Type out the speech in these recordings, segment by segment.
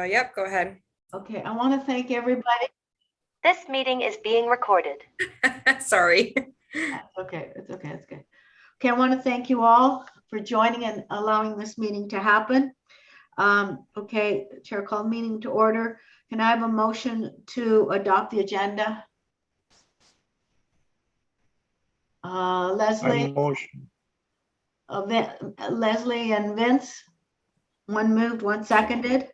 Yep, go ahead. Okay, I want to thank everybody. This meeting is being recorded. Sorry. It's okay, it's okay, it's good. Okay, I want to thank you all for joining and allowing this meeting to happen. Okay, Chair called meeting to order. Can I have a motion to adopt the agenda? Leslie, Motion. Leslie and Vince. One moved, one seconded.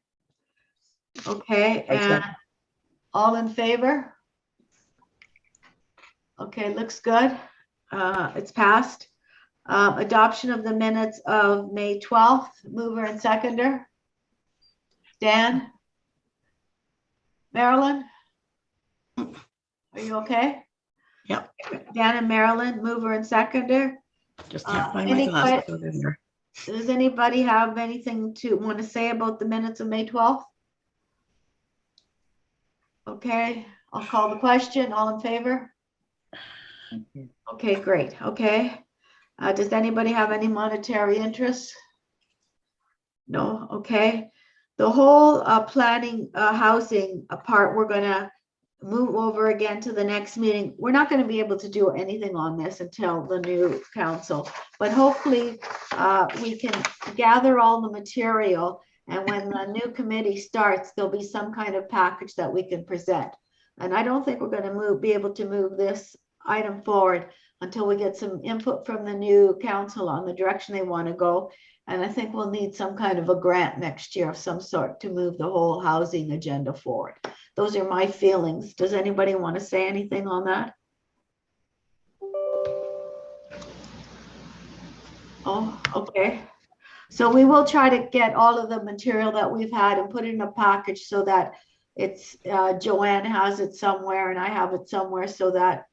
Okay, and all in favor? Okay, looks good. It's passed. Adoption of the minutes of May 12th, mover and seconder. Dan? Marilyn? Are you okay? Yep. Dan and Marilyn, mover and seconder. Just can't find my glasses in there. Does anybody have anything to want to say about the minutes of May 12th? Okay, I'll call the question. All in favor? Okay, great. Okay. Does anybody have any monetary interests? No. Okay. The whole planning housing part, we're going to move over again to the next meeting. We're not going to be able to do anything on this until the new council, but hopefully we can gather all the material, and when the new committee starts, there'll be some kind of package that we can present. And I don't think we're going to be able to move this item forward until we get some input from the new council on the direction they want to go. And I think we'll need some kind of a grant next year of some sort to move the whole housing agenda forward. Those are my feelings. Does anybody want to say anything on that? Oh, okay. So we will try to get all of the material that we've had and put it in a package so that it's Joanne has it somewhere and I have it somewhere, so that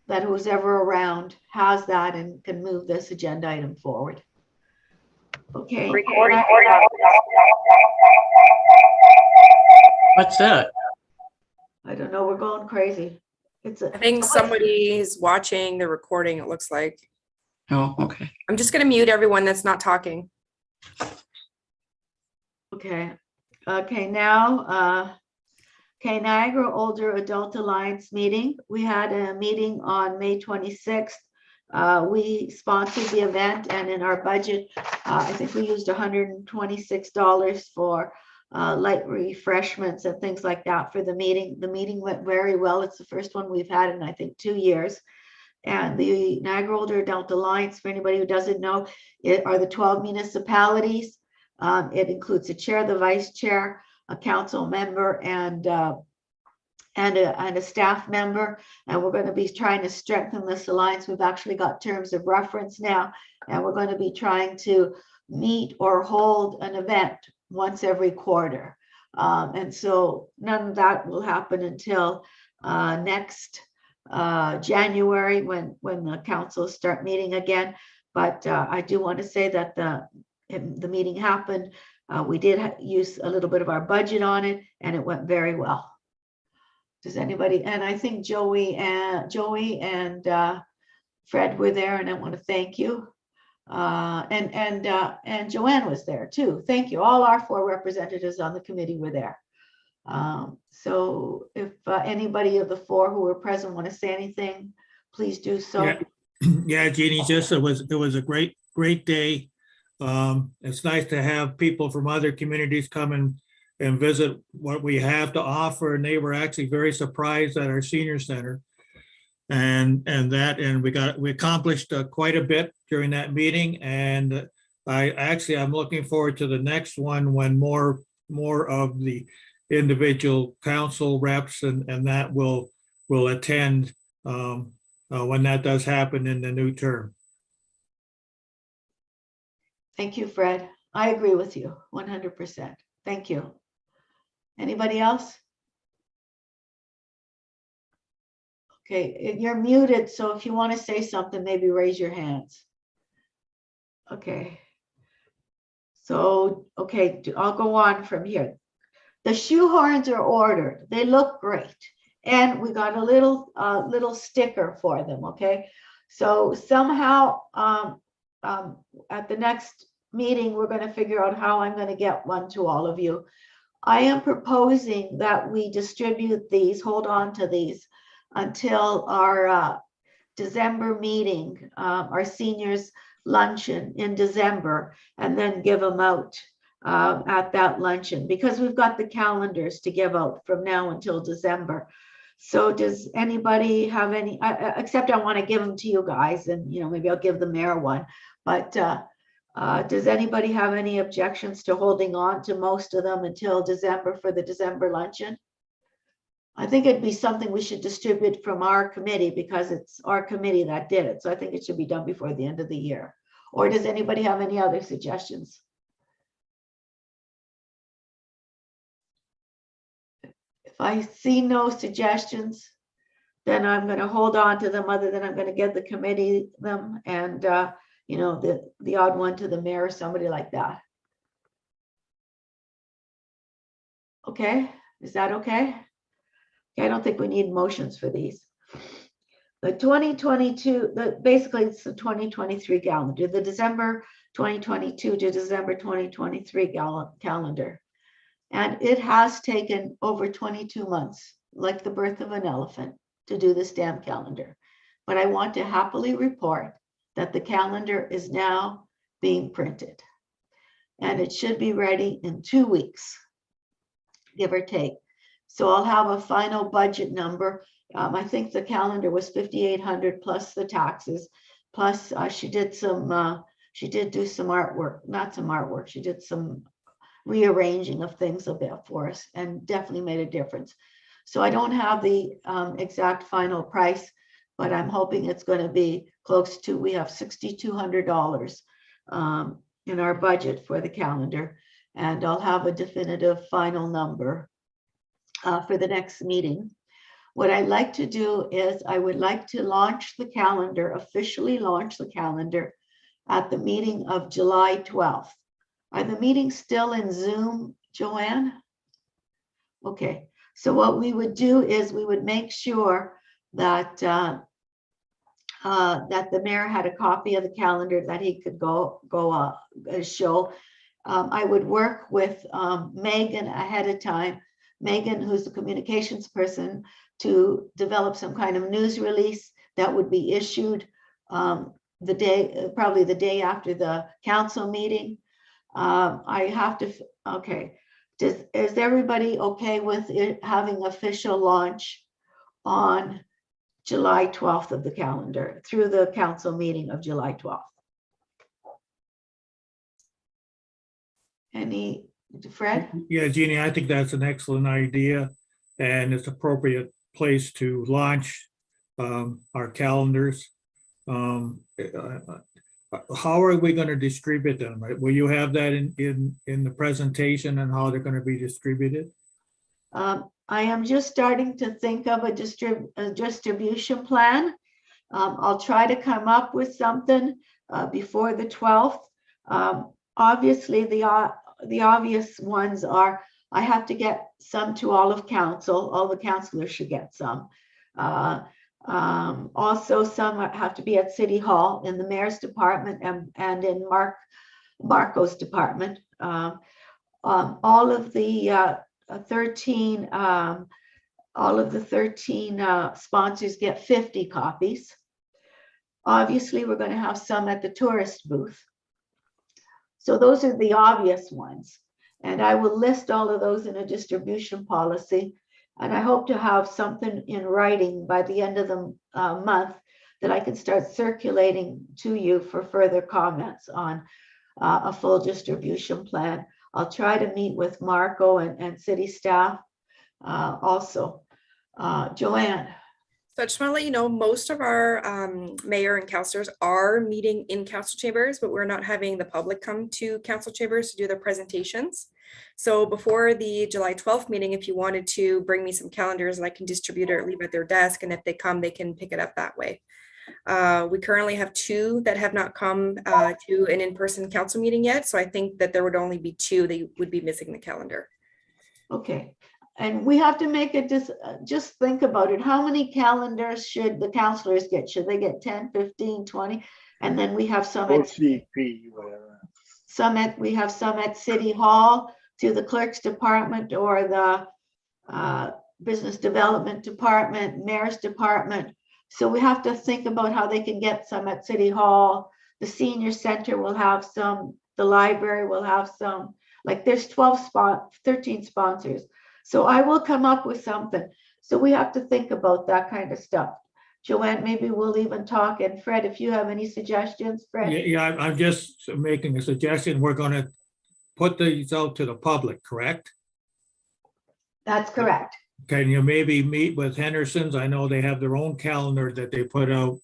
that who's ever around has that and can move this agenda item forward. Okay. Recording. What's that? I don't know. We're going crazy. I think somebody's watching the recording, it looks like. Oh, okay. I'm just going to mute everyone that's not talking. Okay. Okay, now, okay, Niagara Older Adult Alliance meeting. We had a meeting on May 26th. We sponsored the event, and in our budget, I think we used $126 for light refreshments and things like that for the meeting. The meeting went very well. It's the first one we've had in, I think, 2 years. And the Niagara Older Adult Alliance, for anybody who doesn't know, are the 12 municipalities. It includes the chair, the vice chair, a council member, and a staff member. And we're going to be trying to strengthen this alliance. We've actually got terms of reference now, and we're going to be trying to meet or hold an event once every quarter. And so none of that will happen until next January when the councils start meeting again. But I do want to say that the meeting happened. We did use a little bit of our budget on it, and it went very well. Does anybody? And I think Joey and Fred were there, and I want to thank you. And Joanne was there too. Thank you. All our 4 representatives on the committee were there. So if anybody of the 4 who were present want to say anything, please do so. Yeah, Jeannie, just it was a great day. It's nice to have people from other communities come and visit what we have to offer, and they were actually very surprised at our senior center. And we accomplished quite a bit during that meeting, and I'm looking forward to the next one when more of the individual council reps and that will attend when that does happen in the new term. Thank you, Fred. I agree with you 100%. Thank you. Anybody else? Okay, you're muted, so if you want to say something, maybe raise your hands. Okay. So, okay, I'll go on from here. The shoehorns are ordered. They look great. And we got a little sticker for them, okay? So somehow at the next meeting, we're going to figure out how I'm going to get one to all of you. I am proposing that we distribute these, hold on to these until our December meeting, our seniors luncheon in December, and then give them out at that luncheon, because we've got the calendars to give out from now until December. So does anybody have any, except I want to give them to you guys, and maybe I'll give the mayor one, but does anybody have any objections to holding on to most of them until December for the December luncheon? I think it'd be something we should distribute from our committee, because it's our committee that did it. So I think it should be done before the end of the year. Or does anybody have any other suggestions? If I see no suggestions, then I'm going to hold on to them, other than I'm going to give the committee them, and the odd one to the mayor or somebody like that. Okay, is that okay? I don't think we need motions for these. The 2022, basically it's the 2023 calendar, the December 2022 to December 2023 calendar. And it has taken over 22 months, like the birth of an elephant, to do this damn calendar. But I want to happily report that the calendar is now being printed. And it should be ready in 2 weeks, give or take. So I'll have a final budget number. I think the calendar was $5,800 plus the taxes, plus she did do some artwork, not some artwork. She did some rearranging of things a bit for us, and definitely made a difference. So I don't have the exact final price, but I'm hoping it's going to be close to, we have $6,200 in our budget for the calendar, and I'll have a definitive final number for the next meeting. What I'd like to do is I would like to launch the calendar, officially launch the calendar at the meeting of July 12th. Are the meetings still in Zoom, Joanne? Okay, so what we would do is we would make sure that that the mayor had a copy of the calendar that he could go show. I would work with Megan ahead of time, Megan, who's the communications person, to develop some kind of news release that would be issued the day, probably the day after the council meeting. I have to, okay, is everybody okay with it having official launch on July 12th of the calendar through the council meeting of July 12th? Any, Fred? Yeah, Jeannie, I think that's an excellent idea, and it's appropriate place to launch our calendars. How are we going to distribute them? Right? Will you have that in the presentation and how they're going to be distributed? I am just starting to think of a distribution plan. I'll try to come up with something before the 12th. Obviously, the obvious ones are, I have to get some to all of council. All the councilors should get some. Also, some have to be at City Hall, in the mayor's department, and in Marco's department. All of the 13 sponsors get 50 copies. Obviously, we're going to have some at the tourist booth. So those are the obvious ones. And I will list all of those in a distribution policy. And I hope to have something in writing by the end of the month that I can start circulating to you for further comments on a full distribution plan. I'll try to meet with Marco and city staff also. Joanne. So I just want to let you know, most of our mayor and councilors are meeting in council chambers, but we're not having the public come to council chambers to do their presentations. So before the July 12th meeting, if you wanted to bring me some calendars, and I can distribute or leave at their desk, and if they come, they can pick it up that way. We currently have 2 that have not come to an in-person council meeting yet. So I think that there would only be 2 that would be missing the calendar. Okay. And we have to make it, just think about it. How many calendars should the councilors get? Should they get 10, 15, 20? And then we have some. OCP, whatever. some we have some at City Hall through the clerk's department or the business development department, mayor's department. So we have to think about how they can get some at City Hall. The senior center will have some, the library will have some, like there's 13 sponsors. So I will come up with something. So we have to think about that kind of stuff. Joanne, maybe we'll even talk, and Fred, if you have any suggestions, Fred. Yeah, I'm just making a suggestion. We're gonna put these out to the public, correct? That's correct. Can you maybe meet with Henderson's? I know they have their own calendar that they put out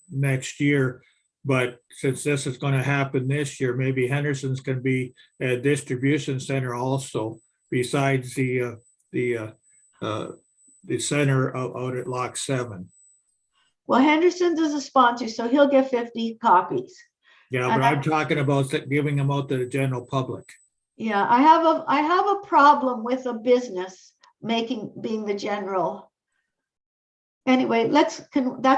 next year. But since this is going to happen this year, maybe Henderson's can be a distribution center also, besides the center out at Lock 7. Well, Henderson's is a sponsor, so he'll get 50 copies. Yeah, but I'm talking about giving them out to the general public. Yeah, I have a problem with a business being the general. Anyway, that's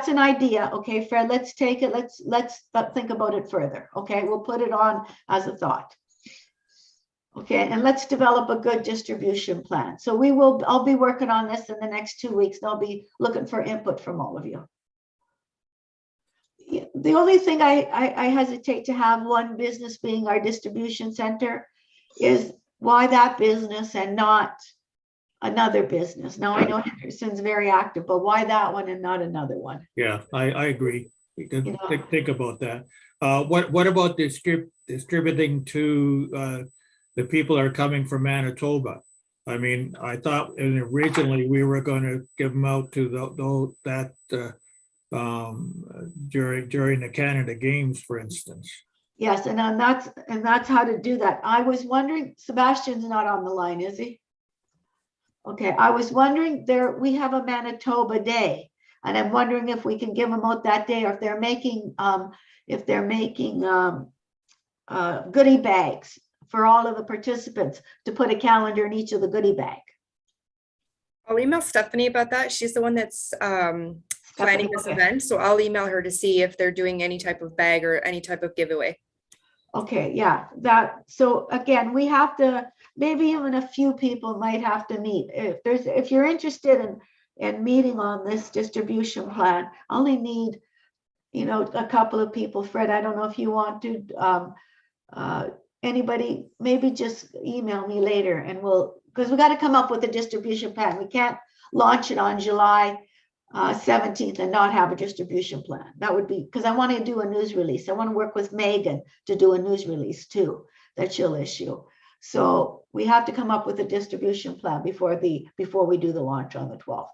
an idea. Okay, Fred, let's take it. Let's think about it further. Okay, we'll put it on as a thought. Okay, and let's develop a good distribution plan. So I'll be working on this in the next 2 weeks, and I'll be looking for input from all of you. The only thing I hesitate to have one business being our distribution center is why that business and not another business. Now I know Henderson's very active, but why that one and not another one? Yeah, I agree. You can You know. think about that. What about distributing to the people that are coming from Manitoba? I mean, I thought originally we were going to give them out to during the Canada Games, for instance. Yes, and that's how to do that. I was wondering, Sebastian's not on the line, is he? Okay, I was wondering, we have a Manitoba Day, and I'm wondering if we can give them out that day, or if they're making goodie bags for all of the participants to put a calendar in each of the goodie bag. I'll email Stephanie about that. She's the one that's planning this Okay. event. So I'll email her to see if they're doing any type of bag or any type of giveaway. Okay, yeah, so again, we have to, maybe even a few people might have to meet. If you're interested in meeting on this distribution plan, I only need, a couple of people. Fred, I don't know if you want to, anybody, maybe just email me later and because we got to come up with a distribution plan. We can't launch it on July 17th and not have a distribution plan. That would be, because I want to do a news release. I want to work with Megan to do a news release too, that she'll issue. So we have to come up with a distribution plan before we do the launch on the 12th.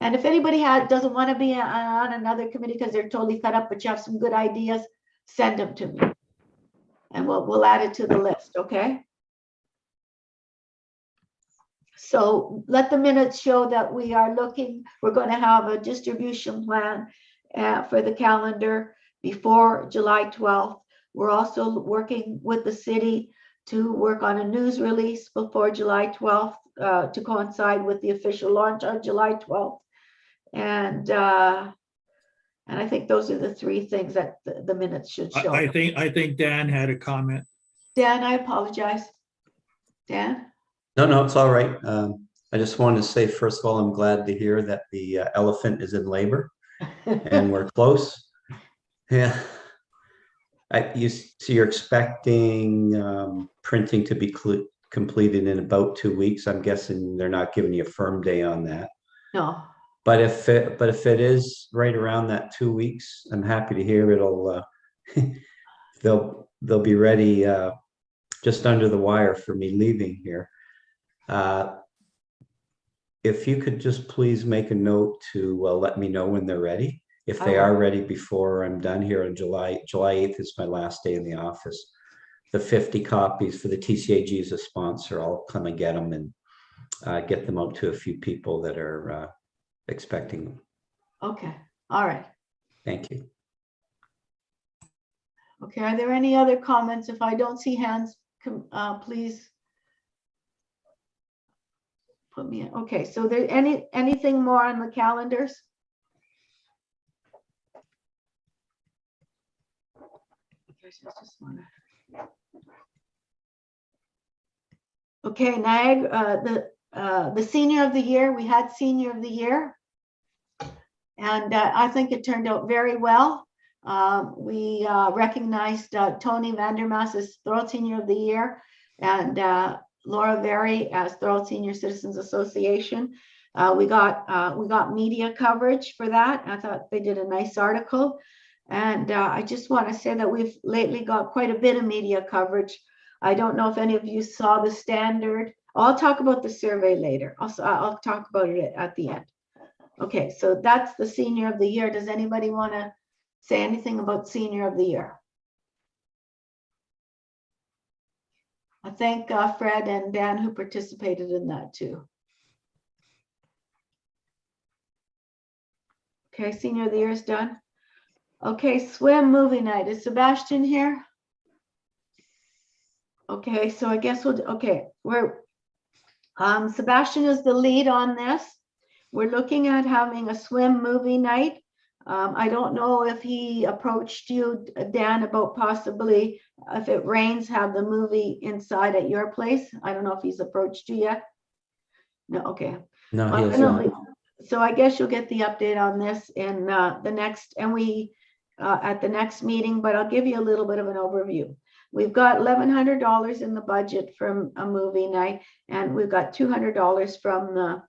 And if anybody doesn't want to be on another committee because they're totally fed up, but you have some good ideas, send them to me. And we'll add it to the list, okay? So let the minutes show that we're going to have a distribution plan for the calendar before July 12th. We're also working with the city to work on a news release before July 12th to coincide with the official launch on July 12th. And I think those are the three things that the minutes should show. I think Dan had a comment. Dan, I apologize. Dan? No, it's all right. I just wanted to say, first of all, I'm glad to hear that the elephant is in labor and we're close. Yeah. So you're expecting printing to be completed in about 2 weeks. I'm guessing they're not giving you a firm day on that. No. But if it is right around that 2 weeks, I'm happy to hear it'll they'll be ready just under the wire for me leaving here. If you could just please make a note to let me know when they're ready. If they are ready before I'm done here on July 8th is my last day in the office. The 50 copies for the TCAG as a sponsor, I'll come and get them and get them out to a few people that are expecting them. Okay. All right. Thank you. Okay. Are there any other comments? If I don't see hands, please put me in. Okay. So there anything more on the calendars? Okay, Niagara, the senior of the year, we had senior of the year. And I think it turned out very well. We recognized Tony Vandermaas as Thorold Senior of the Year and Laura Very as Thorold Senior Citizens Association. We got media coverage for that. I thought they did a nice article. And I just want to say that we've lately got quite a bit of media coverage. I don't know if any of you saw the Standard. I'll talk about the survey later. I'll talk about it at the end. Okay, so that's the senior of the year. Does anybody want to say anything about senior of the year? I thank Fred and Dan who participated in that too. Okay, senior of the year is done. Okay, swim movie night. Is Sebastian here? Okay, so I guess Sebastian is the lead on this. We're looking at having a swim movie night. I don't know if he approached you, Dan, about possibly, if it rains, have the movie inside at your place. I don't know if he's approached you yet. No, okay. No, Well, he has not. so I guess you'll get the update on this in the next, and at the next meeting, but I'll give you a little bit of an overview. We've got $1,100 in the budget from a movie night, and we've got $200 from the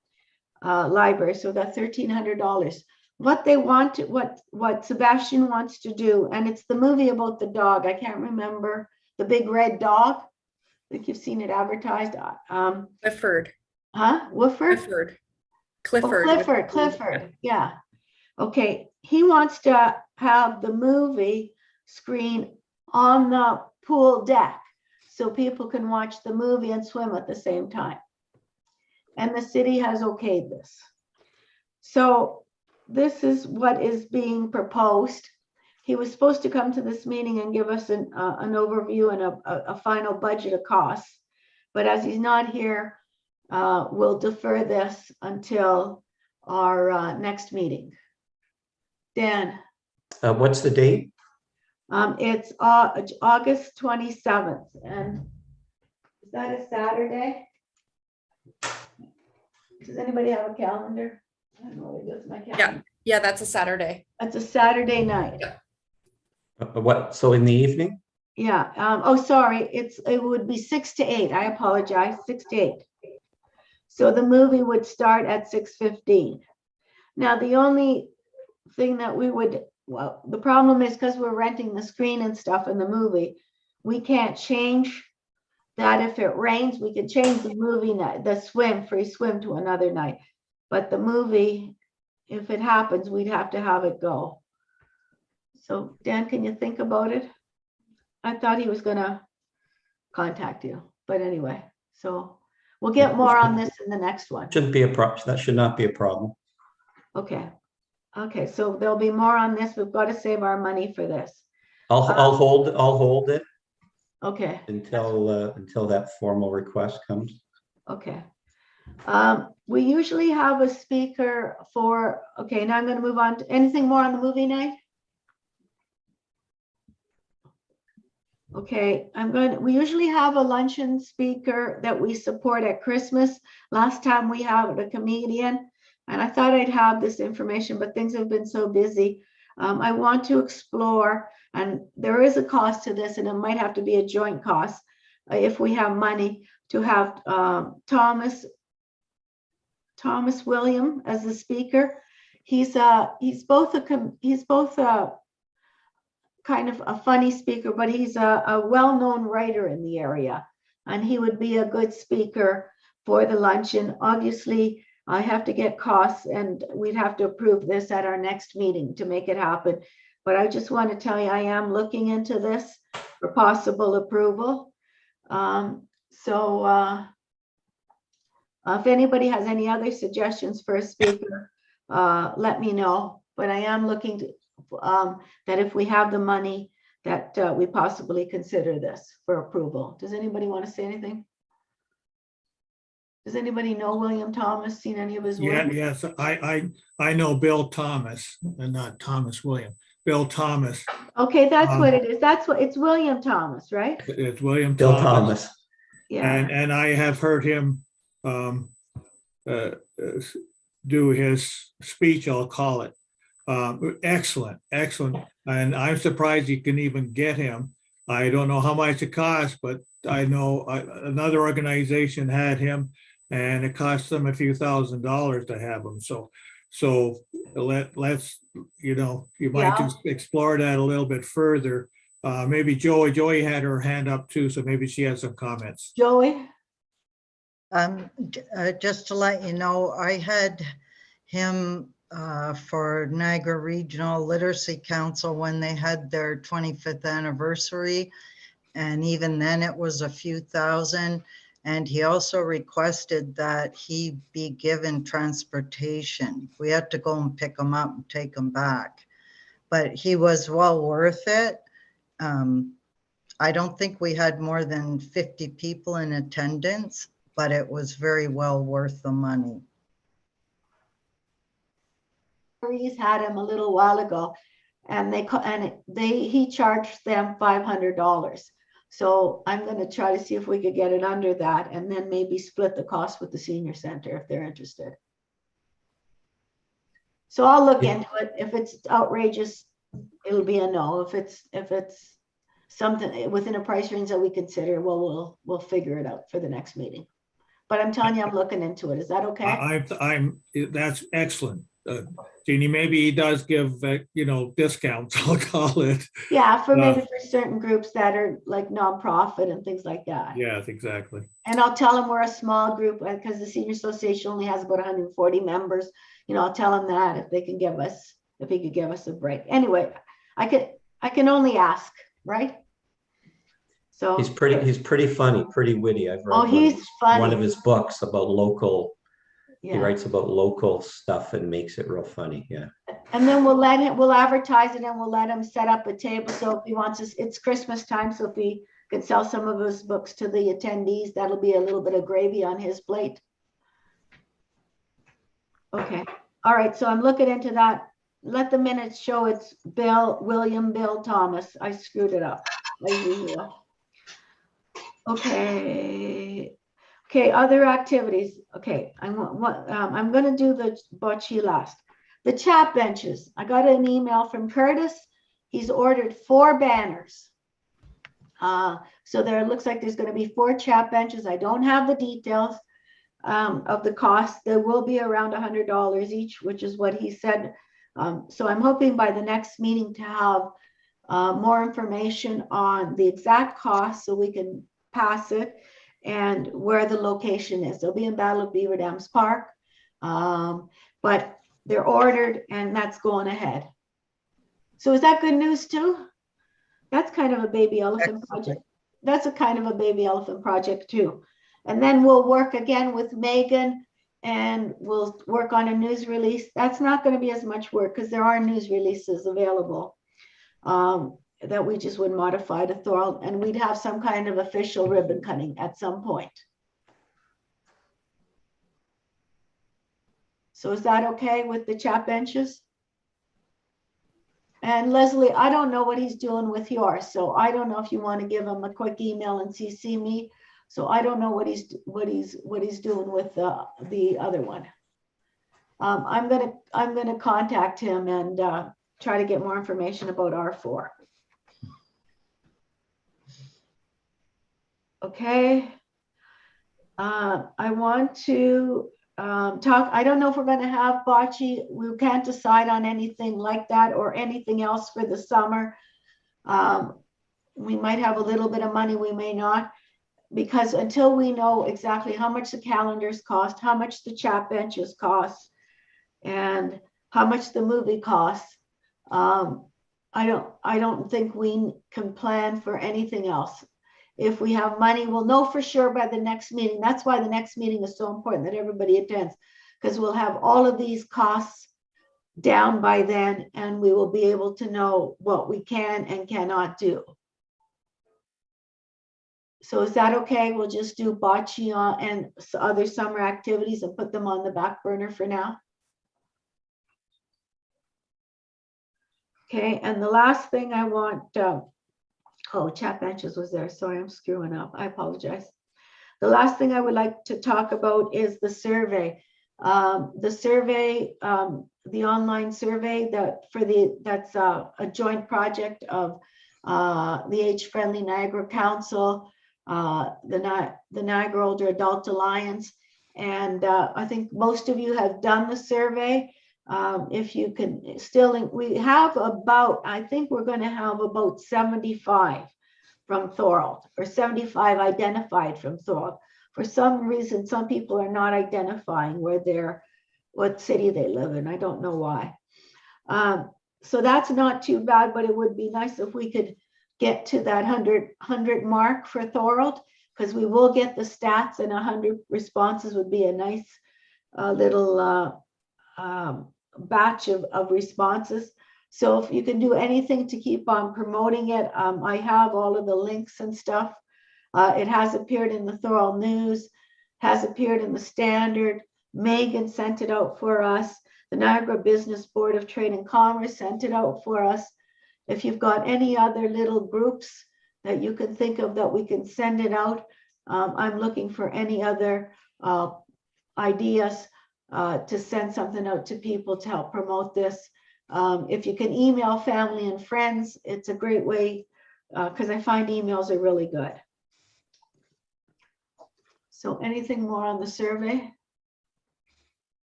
library, so that's $1,300. What they want, what Sebastian wants to do, and it's the movie about the dog. I can't remember, the big red dog. I think you've seen it advertised. Clifford. Huh? Wooford? Clifford. Clifford. Yeah. Okay. He wants to have the movie screen on the pool deck so people can watch the movie and swim at the same time. And the city has okayed this. So this is what is being proposed. He was supposed to come to this meeting and give us an overview and a final budget of costs. But as he's not here, we'll defer this until our next meeting. Dan? What's the date? It's August 27th. And is that a Saturday? Does anybody have a calendar? I don't know what it is, my calendar. Yeah, that's a Saturday. It's a Saturday night. What? So in the evening? Yeah. Oh, sorry. It would be 6 to 8. I apologize. 6 to 8. So the movie would start at 6:15. Now, the only thing that the problem is because we're renting the screen and stuff in the movie, we can't change that. If it rains, we could change the movie night, the free swim to another night. But the movie, if it happens, we'd have to have it go. So Dan, can you think about it? I thought he was gonna contact you, but anyway, so we'll get more on this in the next one. Shouldn't be a problem. That should not be a problem. Okay. Okay, so there'll be more on this. We've got to save our money for this. I'll hold it Okay. until that formal request comes. Okay. We usually have a speaker for, okay, now I'm going to move on to anything more on the movie night. Okay, we usually have a luncheon speaker that we support at Christmas. Last time we had a comedian, and I thought I'd have this information, but things have been so busy. I want to explore, and there is a cost to this, and it might have to be a joint cost if we have money to have Thomas William as the speaker. He's both a kind of a funny speaker, but he's a well-known writer in the area, and he would be a good speaker for the luncheon. Obviously, I have to get costs, and we'd have to approve this at our next meeting to make it happen. But I just want to tell you, I am looking into this for possible approval. If anybody has any other suggestions for a speaker, let me know. But I am looking to that if we have the money, that we possibly consider this for approval. Does anybody want to say anything? Does anybody know William Thomas? Seen any of his work? Yes, I know Bill Thomas and not Thomas William. Bill Thomas. Okay, that's what Um, it is. That's what, it's William Thomas, right? It's William Bill Thomas. Thomas. Yeah. And I have heard him um, uh, uh, do his speech, I'll call it. Excellent, excellent. And I'm surprised you can even get him. I don't know how much it costs, but I know another organization had him and it cost them a few $1,000s to have him. So let's, you know, you might Yeah. just explore that a little bit further. Maybe Joey had her hand up too, so maybe she has some comments. Joey? Just to let you know, I had him for Niagara Regional Literacy Council when they had their 25th anniversary. And even then it was a few thousand. And he also requested that he be given transportation. We had to go and pick him up and take him back. But he was well worth it. I don't think we had more than 50 people in attendance, but it was very well worth the money. Reese had him a little while ago, and he charged them $500. So I'm going to try to see if we could get it under that, and then maybe split the cost with the senior center if they're interested. So I'll look Yeah. into it. If it's outrageous, it'll be a no. If it's something within a price range that we consider, well, we'll figure it out for the next meeting. But I'm telling you, I'm looking into it. Is that okay? That's excellent. Jeannie, maybe he does give, you know, discounts, I'll call it. Yeah, for maybe for certain groups that are like nonprofit and things like that. Yes, exactly. And I'll tell them we're a small group because the Senior Association only has about 140 members. You know, I'll tell them that if he could give us a break. Anyway, I can only ask, right? So He's pretty funny, pretty witty. I've read he's funny. one of his books about local. Yeah. He writes about local stuff and makes it real funny. Yeah. And then we'll advertise it and we'll let him set up a table. So if he wants us, it's Christmas time. So if he could sell some of his books to the attendees, that'll be a little bit of gravy on his plate. Okay. All right. So I'm looking into that. Let the minutes show it's William Bill Thomas. I screwed it up. As usual. Okay. Okay, other activities. Okay, I'm going to do the bocce last. The chat benches. I got an email from Curtis. He's ordered 4 banners. So there looks like there's going to be 4 chat benches. I don't have the details of the cost. There will be around $100 each, which is what he said. So I'm hoping by the next meeting to have more information on the exact cost so we can pass it and where the location is. They'll be in Battle of Beaver Dams Park, but they're ordered and that's going ahead. So is that good news too? That's kind of a baby elephant project. That's a kind of a baby elephant project too. And then we'll work again with Megan and we'll work on a news release. That's not going to be as much work because there are news releases available. That we just would modify to Thorold, and we'd have some kind of official ribbon cutting at some point. So is that okay with the chat benches? And Leslie, I don't know what he's doing with yours, so I don't know if you want to give him a quick email and CC me. So I don't know what he's doing with the other one. I'm gonna contact him and try to get more information about R4. Okay. I want to talk. I don't know if we're going to have bocce. We can't decide on anything like that or anything else for the summer. We might have a little bit of money. We may not, because until we know exactly how much the calendars cost, how much the chat benches cost, and how much the movie costs, I don't think we can plan for anything else. If we have money, we'll know for sure by the next meeting. That's why the next meeting is so important that everybody attends, because we'll have all of these costs down by then, and we will be able to know what we can and cannot do. So is that okay? We'll just do bocce and other summer activities and put them on the back burner for now. Okay, and the last thing I want, oh, chat benches was there. Sorry, I'm screwing up. I apologize. The last thing I would like to talk about is the survey. The survey, the online survey that's a joint project of the Age-Friendly Niagara Council, the Niagara Older Adult Alliance, and I think most of you have done the survey. If you can still, we have about, I think we're going to have about 75 from Thorold, or 75 identified from Thorold. For some reason, some people are not identifying what city they live in. I don't know why. So that's not too bad, but it would be nice if we could get to that 100 mark for Thorold, because we will get the stats, and 100 responses would be a nice little batch of responses. So if you can do anything to keep on promoting it, I have all of the links and stuff. It has appeared in the Thorold News, has appeared in the Standard. Megan sent it out for us. The Niagara Business Board of Trade and Commerce sent it out for us. If you've got any other little groups that you can think of that we can send it out, I'm looking for any other ideas to send something out to people to help promote this. If you can email family and friends, it's a great way, because I find emails are really good. So anything more on the survey?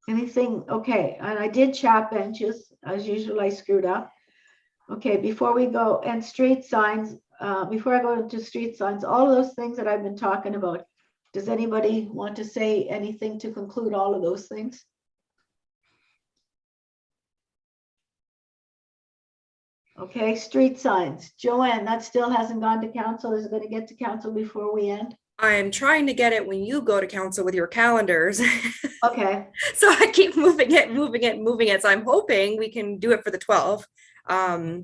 Anything? Okay, and I did chat benches, as usual. I screwed up. Okay, before we go, and street signs, before I go into street signs, all of those things that I've been talking about, does anybody want to say anything to conclude all of those things? Okay, street signs. Joanne, that still hasn't gone to council. Is it going to get to council before we end? I'm trying to get it when you go to council with your calendars. Okay. So I keep moving it. So I'm hoping we can do it for the 12th. I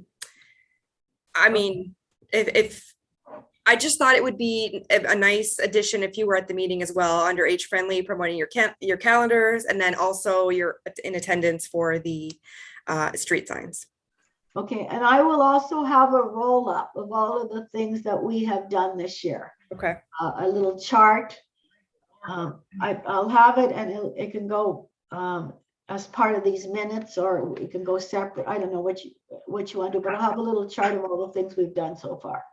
mean, if I just thought it would be a nice addition if you were at the meeting as well, under Age Friendly, promoting your calendars, and then also you're in attendance for the street signs. Okay, and I will also have a roll up of all of the things that we have done this year. Okay. A little chart. I'll have it, and it can go as part of these minutes, or it can go separate. I don't know what you want to do, but I'll have a little chart of all the things we've done so far.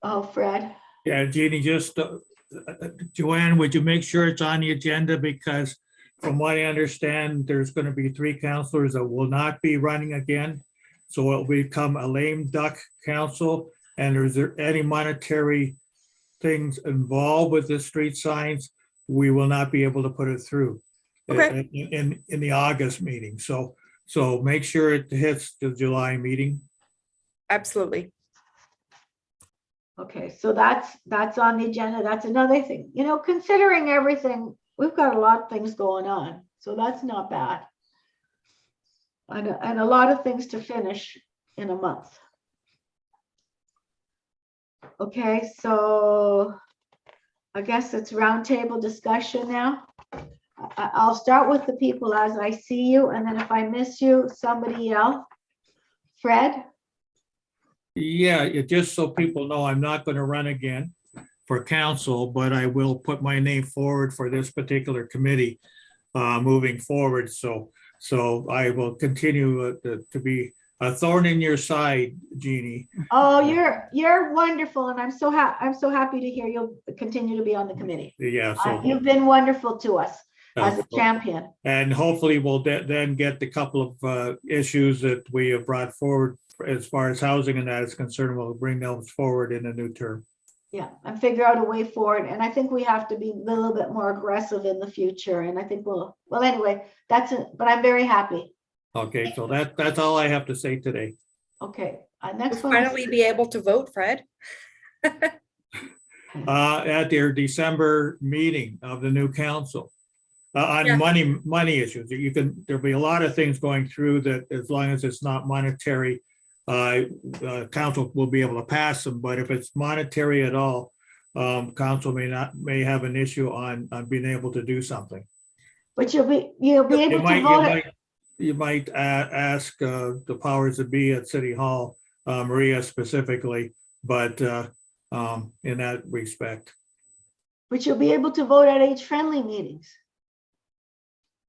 Oh, Fred. Yeah, Jeannie, just Joanne, would you make sure it's on the agenda? Because from what I understand, there's going to be 3 councilors that will not be running again. So it'll become a lame duck council. And is there any monetary things involved with the street signs? We will not be able to put it through in the August meeting. So make sure it hits the July meeting. Absolutely. Okay, so that's on the agenda. That's another thing. You know, considering everything, we've got a lot of things going on, so that's not bad. And a lot of things to finish in a month. Okay, so I guess it's roundtable discussion now. I'll start with the people as I see you, and then if I miss you, somebody else. Fred? Yeah, just so people know, I'm not going to run again for council, but I will put my name forward for this particular committee moving forward. So I will continue to be a thorn in your side, Jeannie. Oh, you're wonderful, and I'm so happy to hear you'll continue to be on the committee. Yeah, so You've been wonderful to us as a champion. And hopefully we'll then get the couple of issues that we have brought forward as far as housing and that is concerned. We'll bring those forward in a new term. Yeah, and figure out a way forward. And I think we have to be a little bit more aggressive in the future. And I think well, anyway, that's it. But I'm very happy. Okay, so that's all I have to say today. Okay, next We'll one. finally be able to vote, Fred. At their December meeting of the new council on money issues. There'll be a lot of things going through that, as long as it's not monetary, council will be able to pass them. But if it's monetary at all, council may have an issue on being able to do something. But you'll be able to vote. You might ask the powers that be at City Hall, Maria specifically, but in that respect. But you'll be able to vote at age-friendly meetings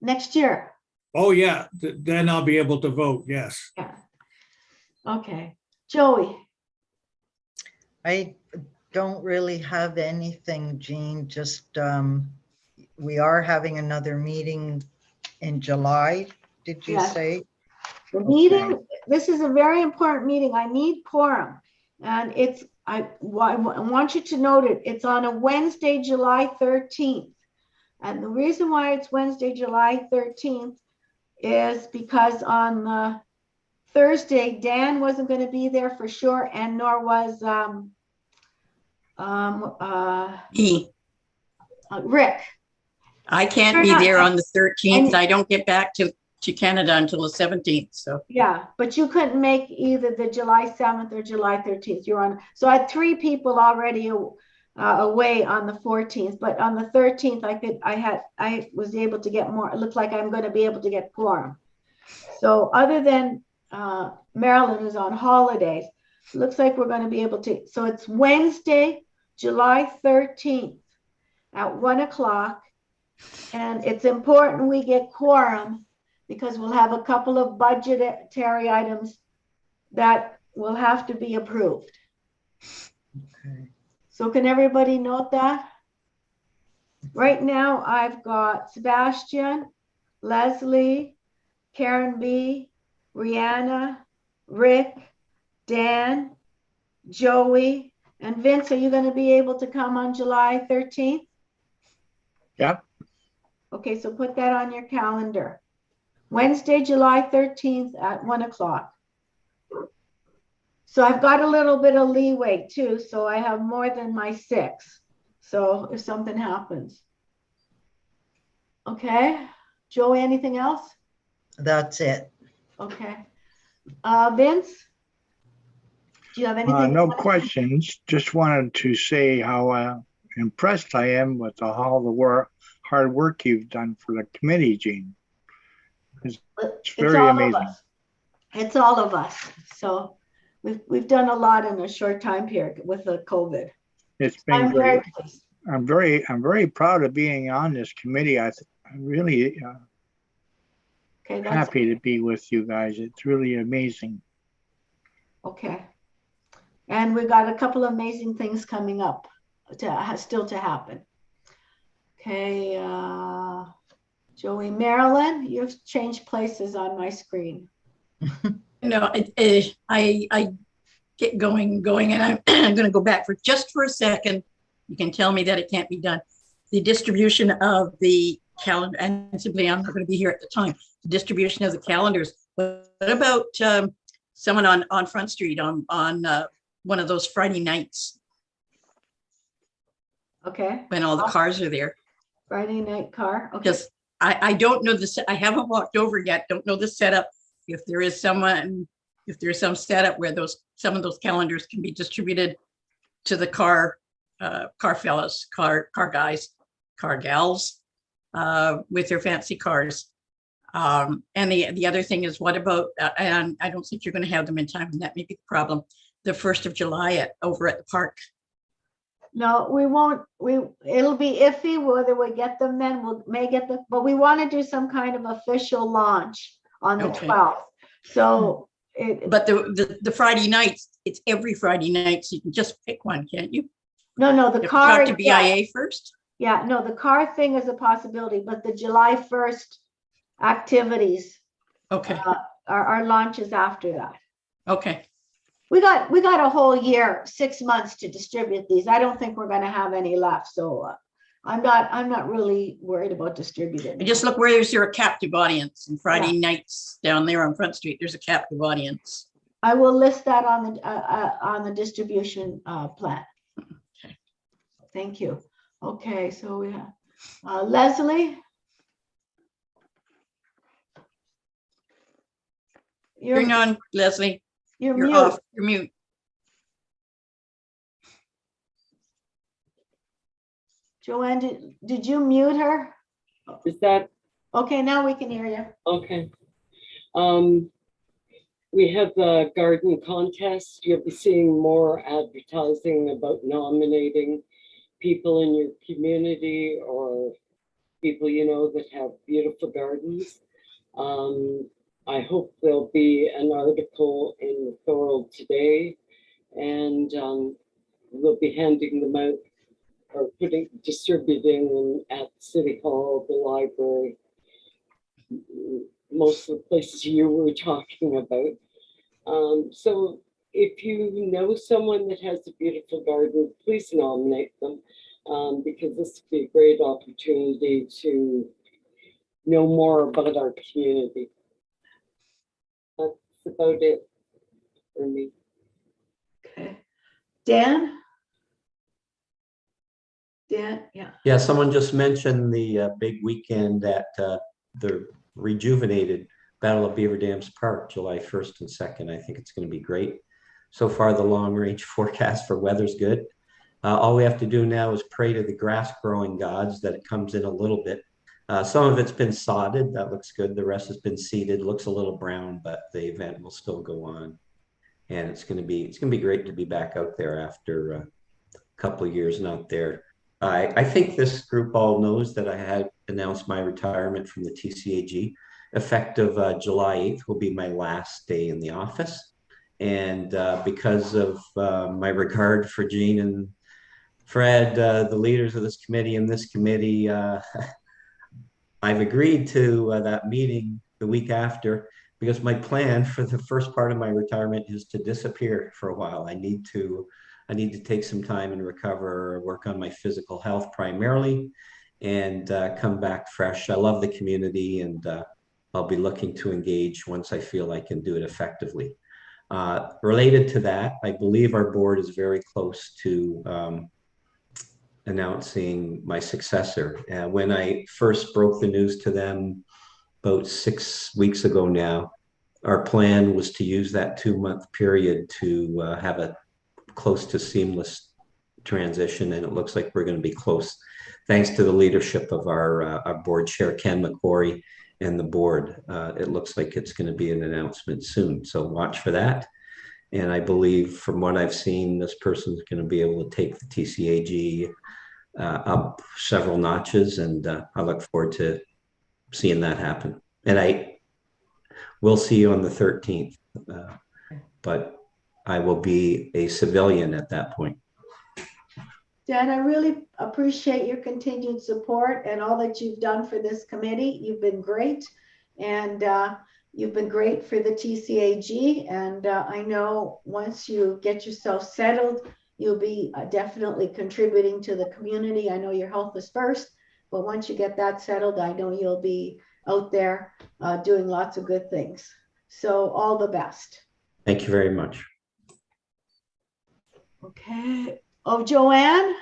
next year. Oh, yeah, then I'll be able to vote, yes. Yeah. Okay. Joey, I don't really have anything, Jean, just we are having another meeting in July, did you Yes. say? the meeting, this is a very important meeting. I need quorum. And I want you to note it. It's on a Wednesday, July 13th. And the reason why it's Wednesday, July 13th is because on the Thursday, Dan wasn't going to be there for sure, and nor was Rick. I can't be there on the 13th. I don't get back to Canada until the 17th. So yeah, but you couldn't make either the July 7th or July 13th. You're on. So I had 3 people already away on the 14th, but on the 13th I was able to get more. It looks like I'm going to be able to get quorum. So other than Marilyn, who's on holidays, it looks like we're going to be able to. So it's Wednesday, July 13th at 1 o'clock. And it's important we get quorum because we'll have a couple of budgetary items that will have to be approved. Okay. So can everybody note that? Right now, I've got Sebastian, Leslie, Karen B, Rihanna, Rick, Dan, Joey, and Vince. Are you going to be able to come on July 13th? Yeah. Okay, so put that on your calendar. Wednesday, July 13th at 1 o'clock. So I've got a little bit of leeway too. So I have more than my 6. So if something happens. Okay. Joey, anything else? That's it. Okay. Vince? Do you have anything? No questions. Just wanted to say how impressed I am with all the hard work you've done for the committee, Jean. It's very amazing. It's all of us. So we've done a lot in a short time period with the COVID. It's been great. I'm very proud of being on this committee. I'm really happy to be with you guys. It's really amazing. Okay. And we've got a couple of amazing things coming up still to happen. Okay, Joey, Marilyn, you've changed places on my screen. no, I get going, and I'm going to go back for a second. You can tell me that it can't be done. The distribution of the calendar, and simply I'm not going to be here at the time. The distribution of the calendars. What about someone on Front Street on one of those Friday nights? Okay. When all the cars are there. Friday night car. Okay. Because I don't know this. I haven't walked over yet. Don't know the setup. If there's some setup where some of those calendars can be distributed to the car fellas, car guys, car gals, with their fancy cars. And the other thing is, what about? And I don't think you're going to have them in time, and that may be the problem. The 1st of July over at the park. No, we won't. It'll be iffy whether we get them then. We may get them, but we want to do some kind of official launch on the 12th. So, but the Friday nights, it's every Friday night, so you can just pick one, can't you? No, the car. Talk to BIA first. Yeah, no, the car thing is a possibility, but the July 1st activities. Okay. Our launches after that. Okay. We got a whole year, 6 months to distribute these. I don't think we're going to have any left. So I'm not really worried about distributing. And just look where there's a captive audience, and Friday nights down there on Front Street, there's a captive audience. I will list that on the distribution plan. Okay. Thank you. Okay, so we have Leslie. You're on, Leslie. You're mute. Off. You're mute. Joanne, did you mute her? Is that Okay, now we can hear you. okay? We have the garden contest. You'll be seeing more advertising about nominating people in your community or people you know that have beautiful gardens. I hope there'll be an article in the Thorold today, and we'll be handing them out or distributing them at City Hall, the library, most of the places you were talking about. So if you know someone that has a beautiful garden, please nominate them, because this would be a great opportunity to know more about our community. That's about it for me. Okay. Dan? Dan, yeah. Yeah, someone just mentioned the big weekend at the rejuvenated Battle of Beaver Dams Park, July 1st and 2nd. I think it's going to be great. So far, the long range forecast for weather's good. All we have to do now is pray to the grass growing gods that it comes in a little bit. Some of it's been sodded. That looks good. The rest has been seeded. Looks a little brown, but the event will still go on. And it's going to be great to be back out there after a couple of years not there. I think this group all knows that I had announced my retirement from the TCAG. Effective July 8th will be my last day in the office. And because of my regard for Jean and Fred, the leaders of this committee and this committee, I've agreed to that meeting the week after, because my plan for the first part of my retirement is to disappear for a while. I need to take some time and recover, work on my physical health primarily, and come back fresh. I love the community, and I'll be looking to engage once I feel I can do it effectively. Related to that, I believe our board is very close to announcing my successor. When I first broke the news to them about 6 weeks ago now, our plan was to use that 2-month period to have a close to seamless transition, and it looks like we're going to be close thanks to the leadership of our board chair, Ken McQuarrie, and the board. It looks like it's going to be an announcement soon, so watch for that. And I believe from what I've seen, this person's going to be able to take the TCAG up several notches, and I look forward to seeing that happen. And I will see you on the 13th, but I will be a civilian at that point. Dan, I really appreciate your continued support and all that you've done for this committee. You've been great, and you've been great for the TCAG. And I know once you get yourself settled, you'll be definitely contributing to the community. I know your health is first, but once you get that settled, I know you'll be out there doing lots of good things. So all the best. Thank you very much. Okay. Oh, Joanne?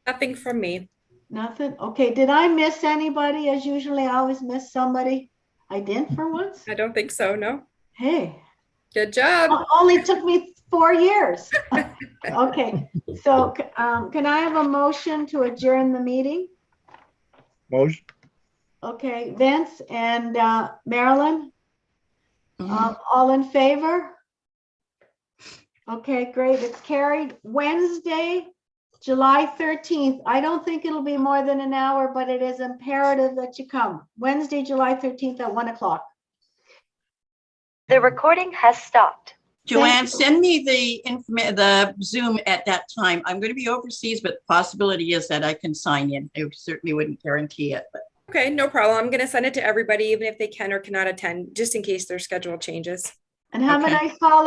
Nothing from me. Nothing? Okay. Did I miss anybody? As usually, I always miss somebody. I didn't for once? I don't think so, no. Hey. Good job. Only took me 4 years. Okay. So can I have a motion to adjourn the meeting? Motion. Okay. Vince and Marilyn? All in favor? Okay, great. It's carried. Wednesday, July 13th. I don't think it'll be more than an hour, but it is imperative that you come. Wednesday, July 13th at 1 o'clock. The recording has stopped. Joanne, send me the Zoom at that time. I'm going to be overseas, but the possibility is that I can sign in. I certainly wouldn't guarantee it, but Okay, no problem. I'm going to send it to everybody, even if they can or cannot attend, just in case their schedule changes. And have a Okay. nice holiday.